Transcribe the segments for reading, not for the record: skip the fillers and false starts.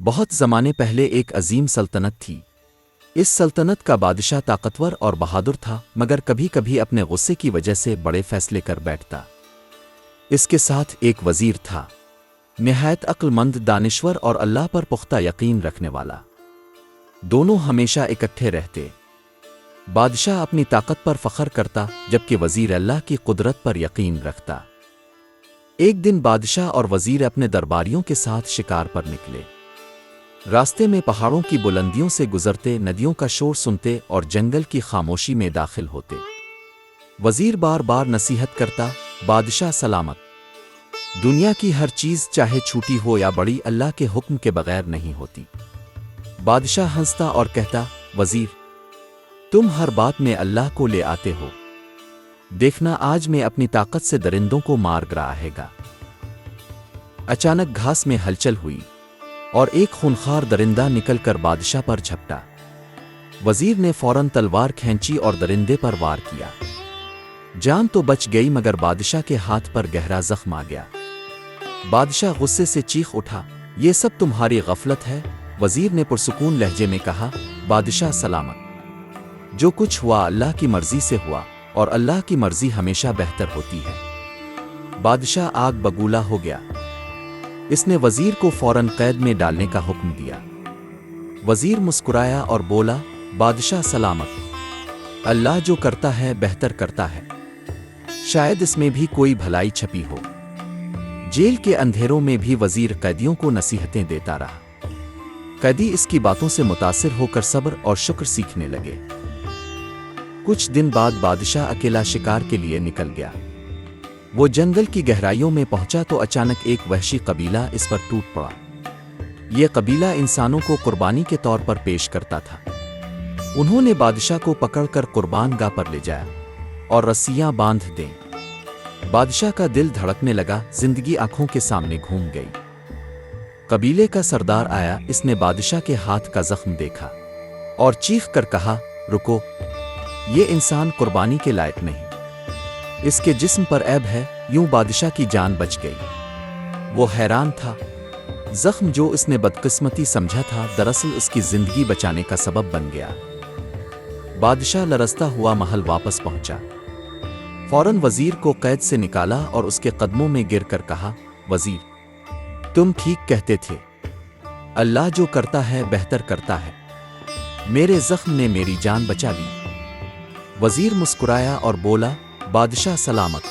بہت زمانے پہلے ایک عظیم سلطنت تھی۔ اس سلطنت کا بادشاہ طاقتور اور بہادر تھا، مگر کبھی کبھی اپنے غصے کی وجہ سے بڑے فیصلے کر بیٹھتا۔ اس کے ساتھ ایک وزیر تھا، نہایت عقل مند، دانشور اور اللہ پر پختہ یقین رکھنے والا۔ دونوں ہمیشہ اکٹھے رہتے۔ بادشاہ اپنی طاقت پر فخر کرتا، جبکہ وزیر اللہ کی قدرت پر یقین رکھتا۔ ایک دن بادشاہ اور وزیر اپنے درباریوں کے ساتھ شکار پر نکلے۔ راستے میں پہاڑوں کی بلندیوں سے گزرتے، ندیوں کا شور سنتے اور جنگل کی خاموشی میں داخل ہوتے۔ وزیر بار بار نصیحت کرتا، بادشاہ سلامت، دنیا کی ہر چیز چاہے چھوٹی ہو یا بڑی، اللہ کے حکم کے بغیر نہیں ہوتی۔ بادشاہ ہنستا اور کہتا، وزیر، تم ہر بات میں اللہ کو لے آتے ہو، دیکھنا آج میں اپنی طاقت سے درندوں کو مار گراہے گا۔ اچانک گھاس میں ہلچل ہوئی اور ایک خونخوار درندہ نکل کر بادشاہ پر جھپٹا۔ وزیر نے فوراً تلوار کھینچی اور درندے پر وار کیا۔ جان تو بچ گئی، مگر بادشاہ کے ہاتھ پر گہرا زخم آ گیا۔ بادشاہ غصے سے چیخ اٹھا، یہ سب تمہاری غفلت ہے۔ وزیر نے پرسکون لہجے میں کہا، بادشاہ سلامت، جو کچھ ہوا اللہ کی مرضی سے ہوا، اور اللہ کی مرضی ہمیشہ بہتر ہوتی ہے۔ بادشاہ آگ بگولا ہو گیا۔ اس نے وزیر کو فوراً قید میں ڈالنے کا حکم دیا۔ وزیر مسکرایا اور بولا، بادشاہ سلامت، اللہ جو کرتا ہے بہتر کرتا ہے، شاید اس میں بھی کوئی بھلائی چھپی ہو۔ جیل کے اندھیروں میں بھی وزیر قیدیوں کو نصیحتیں دیتا رہا۔ قیدی اس کی باتوں سے متاثر ہو کر صبر اور شکر سیکھنے لگے۔ کچھ دن بعد بادشاہ اکیلا شکار کے لیے نکل گیا۔ وہ جنگل کی گہرائیوں میں پہنچا تو اچانک ایک وحشی قبیلہ اس پر ٹوٹ پڑا۔ یہ قبیلہ انسانوں کو قربانی کے طور پر پیش کرتا تھا۔ انہوں نے بادشاہ کو پکڑ کر قربان گاہ پر لے جایا اور رسیاں باندھ دیں۔ بادشاہ کا دل دھڑکنے لگا، زندگی آنکھوں کے سامنے گھوم گئی۔ قبیلے کا سردار آیا، اس نے بادشاہ کے ہاتھ کا زخم دیکھا اور چیخ کر کہا، رکو، یہ انسان قربانی کے لائق نہیں، اس کے جسم پر عیب ہے۔ یوں بادشاہ کی جان بچ گئی۔ وہ حیران تھا، زخم جو اس نے بدقسمتی سمجھا تھا دراصل اس کی زندگی بچانے کا سبب بن گیا۔ بادشاہ لرزتا ہوا محل واپس پہنچا۔ فوراً وزیر کو قید سے نکالا اور اس کے قدموں میں گر کر کہا، وزیر، تم ٹھیک کہتے تھے، اللہ جو کرتا ہے بہتر کرتا ہے، میرے زخم نے میری جان بچا لی۔ وزیر مسکرایا اور بولا، بادشاہ سلامت،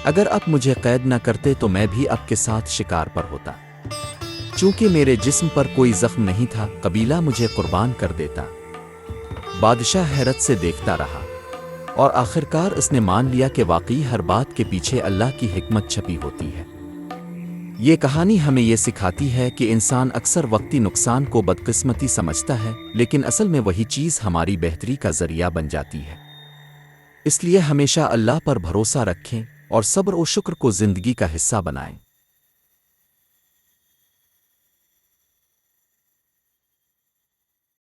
اگر اب مجھے قید نہ کرتے تو میں بھی اب کے ساتھ شکار پر ہوتا۔ چونکہ میرے جسم پر کوئی زخم نہیں تھا، قبیلہ مجھے قربان کر دیتا۔ بادشاہ حیرت سے دیکھتا رہا اور آخرکار اس نے مان لیا کہ واقعی ہر بات کے پیچھے اللہ کی حکمت چھپی ہوتی ہے۔ یہ کہانی ہمیں یہ سکھاتی ہے کہ انسان اکثر وقتی نقصان کو بدقسمتی سمجھتا ہے، لیکن اصل میں وہی چیز ہماری بہتری کا ذریعہ بن جاتی ہے۔ اس لیے ہمیشہ اللہ پر بھروسہ رکھیں اور صبر و شکر کو زندگی کا حصہ بنائیں۔